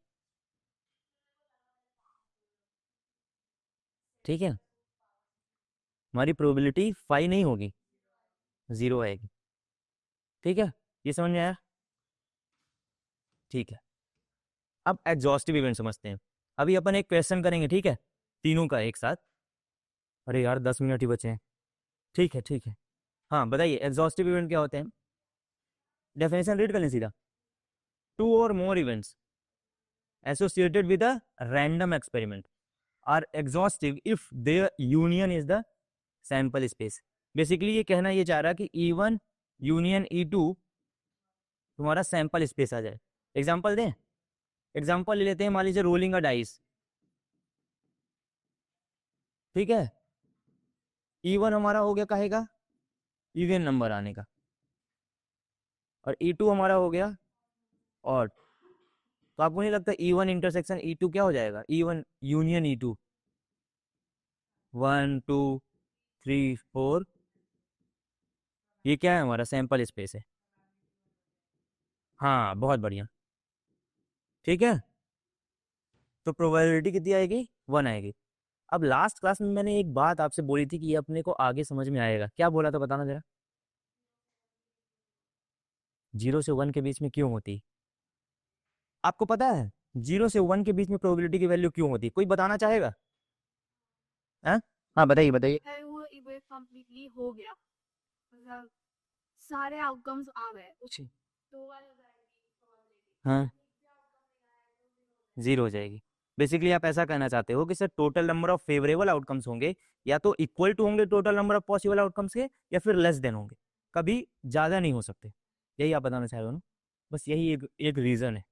Speaker 1: ठीक है, हमारी प्रोबेबिलिटी फाई नहीं होगी, जीरो आएगी। ठीक है, ये समझ में आया? ठीक है। अब एग्जॉस्टिव इवेंट समझते हैं। अभी अपन एक क्वेश्चन करेंगे, ठीक है, तीनों का एक साथ। अरे यार 10 मिनट ही बचे हैं। ठीक है ठीक है। हाँ बताइए, एग्जॉस्टिव इवेंट क्या होते हैं? डेफिनेशन रीड कर लें सीधा। टू और more events associated with a random experiment are exhaustive if their union is the sample space. Basically ये कहना ये चाह रहा है कि E1 यूनियन E2 तुम्हारा सैंपल स्पेस आ जाए। एग्जांपल दें? एग्जांपल ले लेते हैं, मान लीजिए रोलिंग अ डाइस। ठीक है, E1 हमारा हो गया कहेगा इवन नंबर आने का, और E2 हमारा हो गया ऑड। तो आपको नहीं लगता E1 इंटरसेक्शन E2 क्या हो जाएगा, E1 यूनियन E2, 1 2 3 4, ये क्या है, हमारा सैंपल स्पेस है। हाँ बहुत बढ़िया। ठीक है, तो प्रोबेबिलिटी कितनी आएगी, 1 आएगी। अब लास्ट क्लास में मैंने एक बात आपसे बोली थी कि ये अपने को आगे समझ में आएगा, क्या बोला था बताना जरा। 0 से 1 के बीच में क्यों होती है? आपको पता है 0 से 1 के बीच में प्रोबेबिलिटी की वैल्यू क्यों होती है? कोई बताना चाहेगा? हाँ, हाँ बताइए बताइए। छी, हाँ, जीरो हो जाएगी। बेसिकली आप ऐसा कहना चाहते हो कि sir total number of favourable outcomes होंगे या तो इक्वल टू होंगे total number of possible outcomes के, या फिर लेस देन होंगे, कभी ज़्यादा नहीं हो सकते। यही आप बताना चाह रहे हो ना? बस यही एक एक रीज़न है।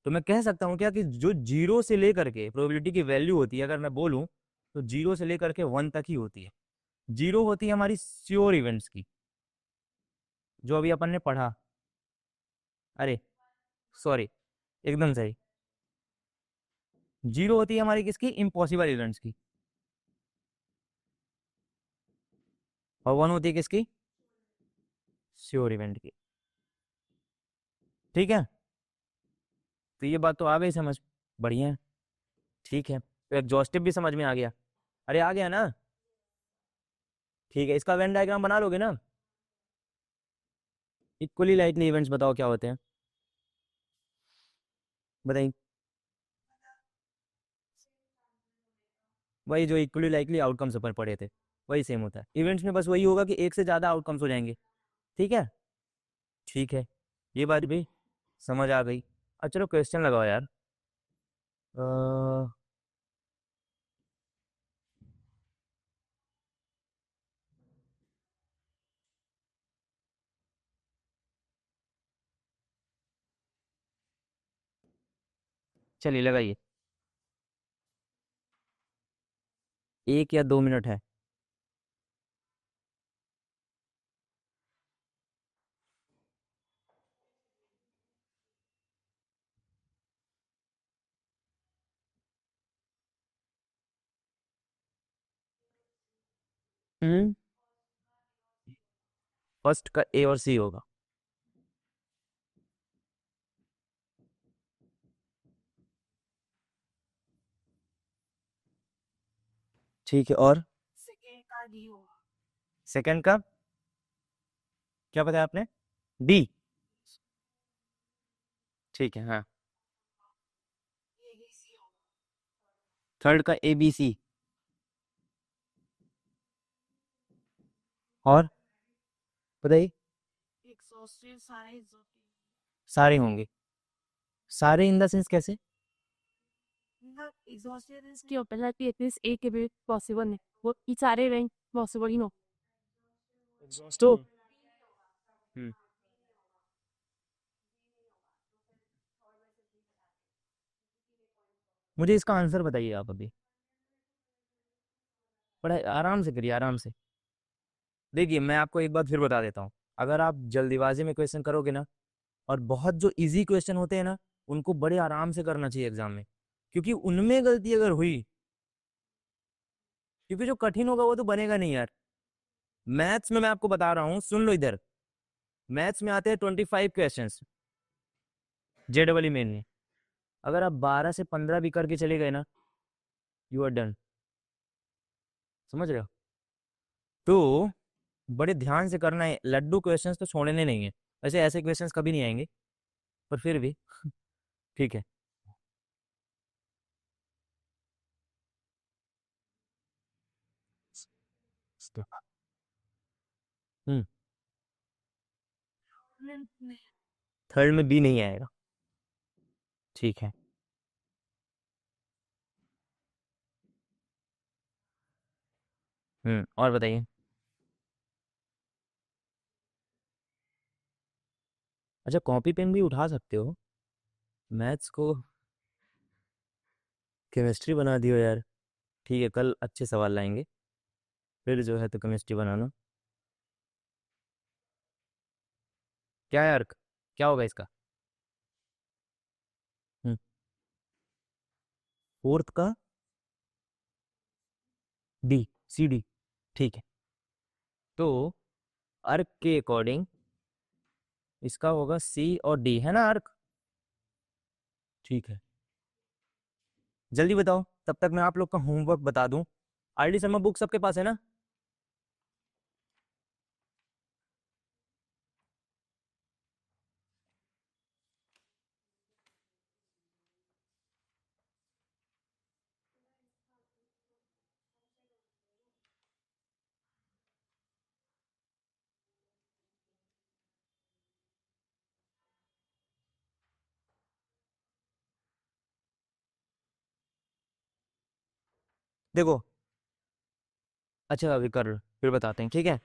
Speaker 1: तो मैं कह सकता हूँ क्या कि जो जीरो से लेकर के प्रोबेबिलिटी की वैल्यू होती है, अगर मैं बोलूँ तो 0 से लेकर के 1 तक ही होती है। जीरो होती है हमारी श्योर इवेंट्स की, जो अभी अपन ने पढ़ा। अरे सॉरी, एकदम सही। जीरो होती है हमारी किसकी, इम्पॉसिबल इवेंट्स की। और 1 होती है किसकी, श्योर इवेंट की। ठीक है, तो ये बात तो आ गई समझ, बढ़िया है, ठीक है। तो एग्जॉस्टिव भी समझ में आ गया, अरे आ गया ना, ठीक है। इसका वेन डायग्राम बना लोगे ना? इक्वली लाइटली इवेंट्स बताओ क्या होते हैं, बताइए। वही जो इक्वली लाइकली आउटकम्स अपन पढ़े थे, वही सेम होता है इवेंट्स में, बस वही होगा कि एक से ज़्यादा आउटकम्स हो जाएंगे, ठीक है। ठीक है, ये बात भी समझ आ गई। अब चलो क्वेश्चन लगाओ यार। अ, चलिए लगाइए, 1 या 2 मिनट है। हम्म, फर्स्ट का ए और सी होगा। ठीक है, और
Speaker 2: सेकेंड का डी होगा।
Speaker 1: सेकंड का क्या बताया आपने? डी, ठीक है, हाँ।
Speaker 2: ABC होगा।
Speaker 1: थर्ड का ए बी सी, और बताइए।
Speaker 2: एग्जॉस्टिव सारे एग्जॉस्टिव
Speaker 1: सारे होंगे, सारे इन द सेंस कैसे?
Speaker 2: एग्जॉस्टिव is कि पहला कि एटलीस्ट एक के भी पॉसिबल नहीं, वो ये सारे रैंक पॉसिबल ही नो।
Speaker 1: तो हम्म, मुझे इसका आंसर बताइए आप अभी, बड़ा आराम से करिए, आराम से। देखिए मैं आपको एक बात फिर बता देता हूँ, अगर आप जल्दीबाजी में क्वेश्चन करोगे ना, और बहुत जो इजी क्वेश्चन होते हैं ना, उनको बड़े आराम से करना चाहिए एग्जाम में, क्योंकि उनमें गलती अगर हुई, क्योंकि जो कठिन होगा वो तो बनेगा नहीं यार। मैथ्स में मैं आपको बता रहा हूँ, सुन लो इधर, मैथ्स में आते हैं 25 क्वेश्चन जे डबल ई मेन में, अगर आप 12 से 15 भी करके चले गए ना, यू आर डन, समझ रहे हो? तो बड़े ध्यान से करना है, लड्डू क्वेश्चंस तो छोड़ने नहीं है, वैसे ऐसे क्वेश्चंस कभी नहीं आएंगे, पर फिर भी ठीक है। हम्म, थर्ड में बी नहीं आएगा, ठीक है। और बताइए। अच्छा, कॉपी पेन भी उठा सकते हो, मैथ्स को केमिस्ट्री बना दियो यार, ठीक है, कल अच्छे सवाल लाएंगे, फिर जो है तो केमिस्ट्री बनाना। क्या यार, क्या होगा इसका? हम्म, फोर्थ का डी, सी डी, ठीक है। तो अर्क के अकॉर्डिंग इसका होगा सी और डी, है ना अर्क, ठीक है। जल्दी बताओ, तब तक मैं आप लोग का होमवर्क बता दूं। आर डी शर्मा बुक सबके पास है ना? देखो, अच्छा अभी कर लो, फिर बताते हैं, ठीक है।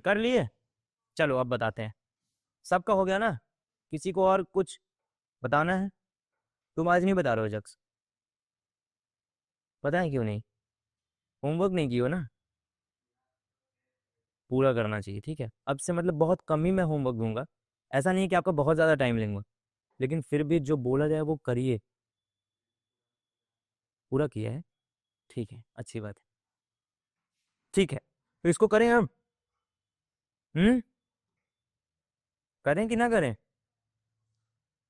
Speaker 1: कर लिए, चलो अब बताते हैं। सबका हो गया ना? किसी को और कुछ बताना है? तुम आज नहीं बता रहे हो जक्स, पता है क्यों नहीं? होमवर्क नहीं किया ना, पूरा करना चाहिए, ठीक है। अब से मतलब बहुत कम ही मैं होमवर्क दूंगा, ऐसा नहीं है कि आपका बहुत ज़्यादा टाइम लेंगे, लेकिन फिर भी जो बोला जाए वो करिए, पूरा किया है, ठीक है, अच्छी बात है, ठीक है। तो इसको करें हम, हम्म, करें कि ना करें?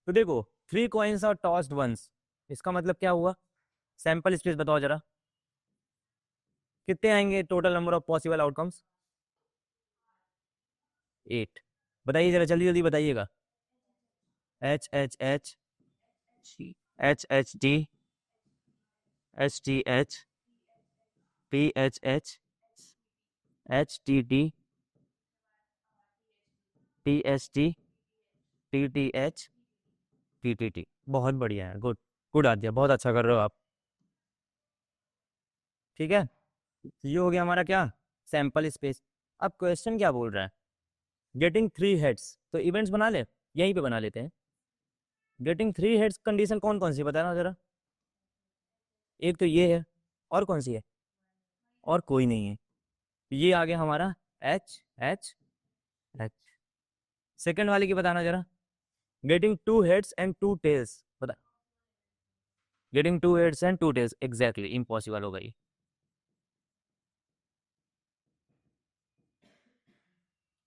Speaker 1: तो देखो 3 कॉइन्स और टॉस्ड वंस, इसका मतलब क्या हुआ? सैंपल स्पेस बताओ जरा, कितने आएंगे total number of possible outcomes? 8। बताइए जरा, जल्दी जल्दी बताइएगा। H H H, H H T, H T H, P H H, H T T, T H T, T T H, T T T. बहुत बढ़िया है, गुड। गुड आद्या, बहुत अच्छा कर रहे हो आप। ठीक है, ये हो गया हमारा क्या, सैंपल स्पेस। अब क्वेश्चन क्या बोल रहा है? गेटिंग 3 हेड्स, तो इवेंट्स बना ले, यहीं पे बना लेते हैं। गेटिंग 3 हेड्स कंडीशन कौन कौन सी बताना जरा। एक तो ये है, और कौन सी है? और कोई नहीं है। ये आ गया हमारा एच एच एच। सेकंड वाले की बताना जरा। गेटिंग 2 हेड्स एंड 2 टेल्स, बता। Getting 2 heads and 2 tails, exactly impossible हो गई।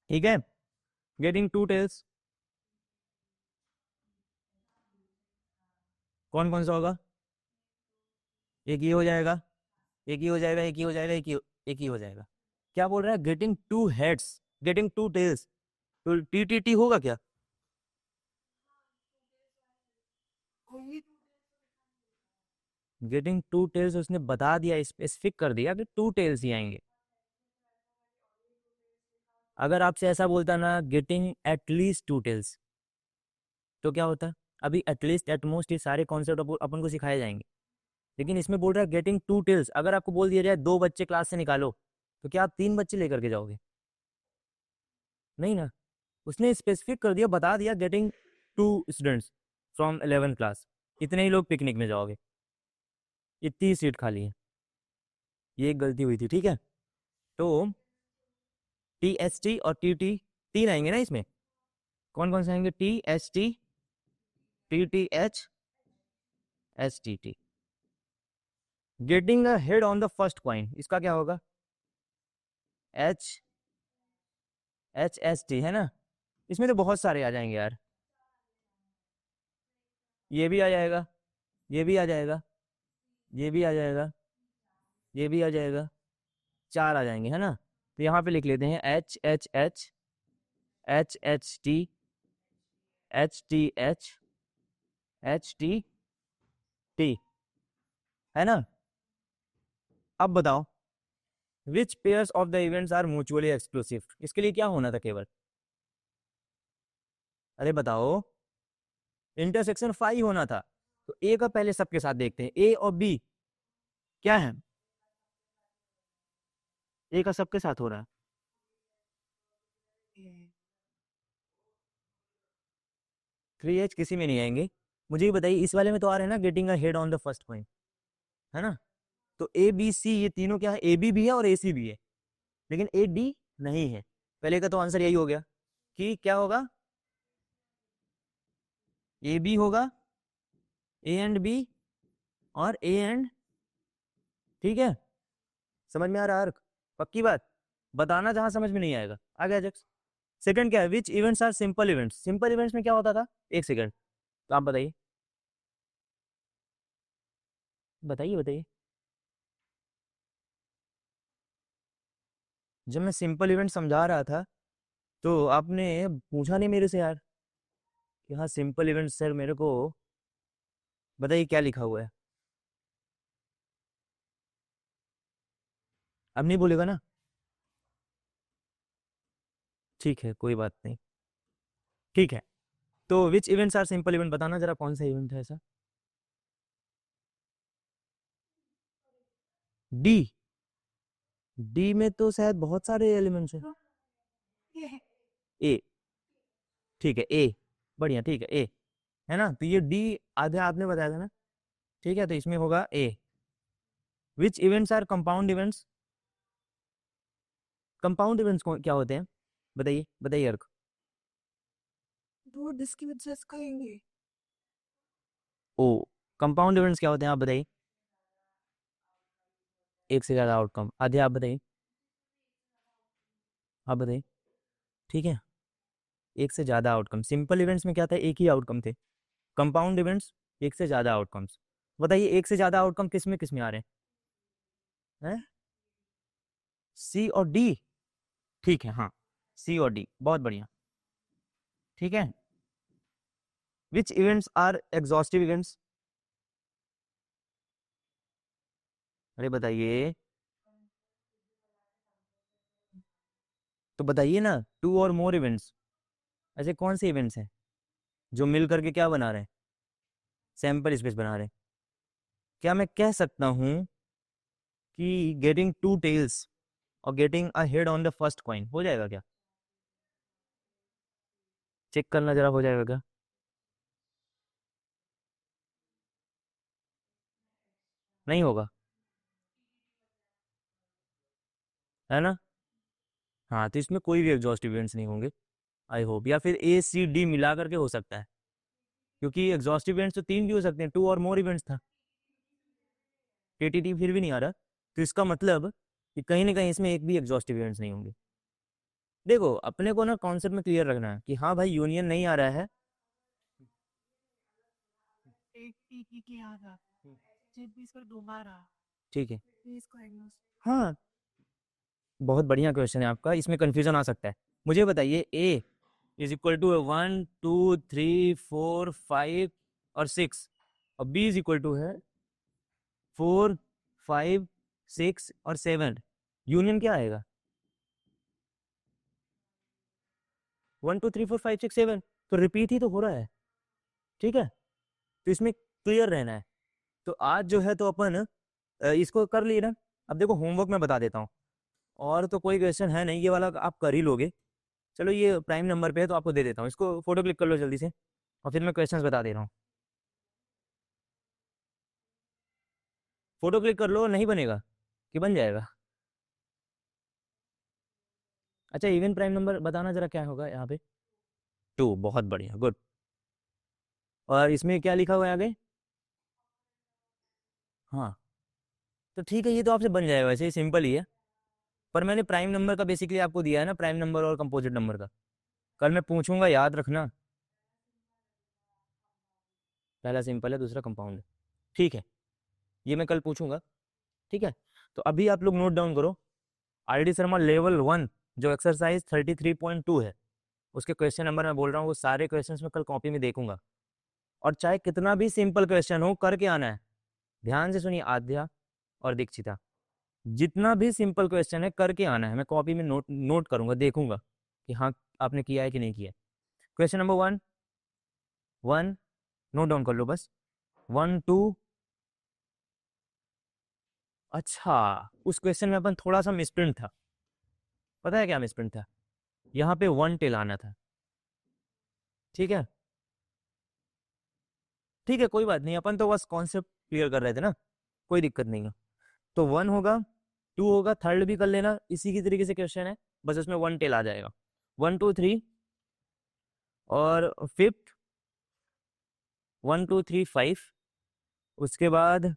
Speaker 1: ठीक है, गेटिंग 2 टेल्स कौन कौन सा होगा? एक ही हो जाएगा, एक ही हो जाएगा, एक ही हो जाएगा, एक ही हो जाएगा। क्या बोल रहा है? गेटिंग 2 हेड्स, गेटिंग 2 टेल्स, तो टी टी टी होगा क्या? गेटिंग 2 टेल्स उसने बता दिया, स्पेसिफिक कर दिया कि 2 टेल्स ही आएंगे। अगर आपसे ऐसा बोलता ना गेटिंग एटलीस्ट 2 टेल्स, तो क्या होता? अभी एटलीस्ट एटमोस्ट ये सारे कॉन्सेप्ट अपन को सिखाए जाएंगे, लेकिन इसमें बोल रहा है गेटिंग 2 टेल्स। अगर आपको बोल दिया जाए 2 बच्चे क्लास से निकालो, तो क्या आप 3 बच्चे लेकर के जाओगे? नहीं ना। उसने स्पेसिफिक कर दिया, बता दिया गेटिंग 2 स्टूडेंट्स फ्रॉम 11 क्लास, इतने ही लोग पिकनिक में जाओगे, इतनी ही सीट खाली है। ये एक गलती हुई थी, ठीक है। तो टी एस टी और टी टी, 3 आएंगे ना इसमें। कौन कौन से आएंगे? T S T, T T H, S T T. Getting a head on the first coin, इसका क्या होगा? एच एच एस टी है ना। इसमें तो बहुत सारे आ जाएंगे यार। ये भी आ जाएगा, ये भी आ जाएगा, ये भी आ जाएगा, ये भी आ जाएगा, 4 आ जाएंगे, है ना। तो यहाँ पे लिख लेते हैं H H H, H H T, H T H, H T T, है ना। अब बताओ which pairs of the events are mutually exclusive, इसके लिए क्या होना था केवल? अरे बताओ, इंटरसेक्शन 5 होना था। तो ए का पहले सबके साथ देखते हैं, ए और बी क्या है? ए का सबके साथ हो रहा है। 3H किसी में नहीं आएंगे। मुझे ये बताइए, इस वाले में तो आ रहे हैं ना getting a head on the first point, है ना। तो ए बी सी ये तीनों क्या है? ए बी भी है और ए सी भी है, लेकिन ए डी नहीं है। पहले का तो आंसर यही हो गया कि क्या होगा, ए बी होगा, ए एंड बी और ए एंड, ठीक है। समझ में आ रहा है अर्क? पक्की बात, बताना जहां समझ में नहीं आएगा। आ गया जक्स। सेकंड क्या है? Which events are simple events, simple events में क्या होता था? एक सेकंड, तो आप बताइए, बताइए बताइए। जब मैं सिंपल इवेंट समझा रहा था, तो आपने पूछा नहीं मेरे से यार कि हाँ सिंपल इवेंट सर मेरे को बताइए क्या लिखा हुआ है। अब नहीं बोलेगा ना? ठीक है, कोई बात नहीं। ठीक है, तो विच इवेंट्स आर सिंपल इवेंट, बताना जरा कौन सा इवेंट है ऐसा। डी, डी में तो शायद बहुत सारे एलिमेंट्स हैं। ए, ठीक है, ए, बढ़िया, ठीक है, ए, है ना। तो ये डी आधे आपने बताया था ना, ठीक है। तो इसमें होगा A. Which events are compound events, compound events क्या होते हैं? बताइए बताइए अर्क।
Speaker 2: दो डिस्क की वजह से कहेंगे।
Speaker 1: ओ, कंपाउंड इवेंट्स क्या होते हैं आप बताइए। एक से ज्यादा आउटकम, आधे आप बताइए, आप बताइए। ठीक है, एक से ज्यादा आउटकम। सिंपल इवेंट्स में क्या था? एक ही आउटकम थे। कंपाउंड इवेंट्स, एक से ज्यादा आउटकम्स। बताइए एक से ज्यादा आउटकम किस में आ रहे हैं? सी और डी। ठीक है, हाँ, सी और डी, बहुत बढ़िया। ठीक है, which events are exhaustive events? अरे बताइए, तो बताइए ना, टू और मोर इवेंट्स, ऐसे कौन से इवेंट्स हैं जो मिल करके क्या बना रहे हैं? सैंपल स्पेस बना रहे हैं। क्या मैं कह सकता हूं कि गेटिंग टू टेल्स और getting a head on the first coin हो जाएगा क्या? चेक करना जरा, हो जाएगा क्या? नहीं होगा, है ना? हाँ, तो इसमें कोई भी एग्जॉस्टिव इवेंट्स नहीं होंगे, आई होप। या फिर ए सी डी मिला करके हो सकता है, क्योंकि एग्जॉस्टिव इवेंट्स तो तीन भी हो सकते हैं, टू और मोर इवेंट्स था। टीटीटी फिर भी नहीं आ रहा, तो इसका मतलब कि कहीं ना कहीं इसमें एक भी एग्जॉस्टिव इवेंट्स नहीं होंगे। देखो, अपने को ना कॉन्सेप्ट में क्लियर रखना है कि हाँ भाई, यूनियन नहीं आ रहा है।
Speaker 2: एक टीटी की आधा जिस भी इसको दोबारा
Speaker 1: ठीक है,
Speaker 2: इसको एग्नोस
Speaker 1: हाँ, बहुत बढ़िया क्वेश्चन है आपका, इसमें कंफ्यूजन आ सकता है। मुझे बताइए, ए इज इक्वल टू 1 2 3 4 5 और 6, और बी इज इक्वल टू है 4 5 6 और 7, यूनियन क्या आएगा? 1 2 3 4 5 6 7, तो रिपीट ही तो हो रहा है। ठीक है, तो इसमें क्लियर रहना है। तो आज जो है तो अपन इसको कर लिए ना। अब देखो, होमवर्क मैं बता देता हूँ, और तो कोई क्वेश्चन है नहीं, ये वाला आप कर ही लोगे। चलो, ये प्राइम नंबर पे है तो आपको दे देता हूँ, इसको फोटो क्लिक कर लो जल्दी से, और फिर मैं क्वेश्चंस बता दे रहा हूँ। फोटो क्लिक कर लो, नहीं बनेगा कि बन जाएगा? अच्छा, इवन प्राइम नंबर बताना जरा, क्या होगा यहाँ पे? टू, बहुत बढ़िया, गुड। और इसमें क्या लिखा हुआ है आगे? हाँ, तो ठीक है, ये तो आपसे बन जाएगा, वैसे ही सिंपल ही है। पर मैंने प्राइम नंबर का बेसिकली आपको दिया है ना, प्राइम नंबर और कंपोजिट नंबर का। कल मैं पूछूंगा, याद रखना। पहला सिंपल है, दूसरा कंपाउंड है। ठीक है, ये मैं कल पूछूंगा। ठीक है, तो अभी आप लोग नोट डाउन करो। आर डी शर्मा लेवल 1, जो एक्सरसाइज 33.2 है, उसके क्वेश्चन नंबर मैं बोल रहा हूँ, वो सारे क्वेश्चन मैं कल कॉपी में देखूंगा। और चाहे कितना भी सिंपल क्वेश्चन हो, करके आना है। ध्यान से सुनिए आद्या और दीक्षिता, जितना भी सिंपल क्वेश्चन है करके आना है। मैं कॉपी में नोट नोट करूंगा, देखूंगा कि हाँ आपने किया है कि नहीं किया। क्वेश्चन नंबर 1, नोट डाउन कर लो बस। 1 2, अच्छा, उस क्वेश्चन में अपन थोड़ा सा मिसप्रिंट था। पता है क्या मिसप्रिंट था? यहाँ पे 1 टेल आना था। ठीक है, ठीक है, कोई बात नहीं, अपन तो बस कॉन्सेप्ट क्लियर कर रहे थे ना, कोई दिक्कत नहीं है। तो 1 होगा, 2 होगा, थर्ड भी कर लेना, इसी की तरीके से क्वेश्चन है, बस उसमें 1 टेल आ जाएगा। 1 2 3, और फिफ्थ 1 2 3 5। उसके बाद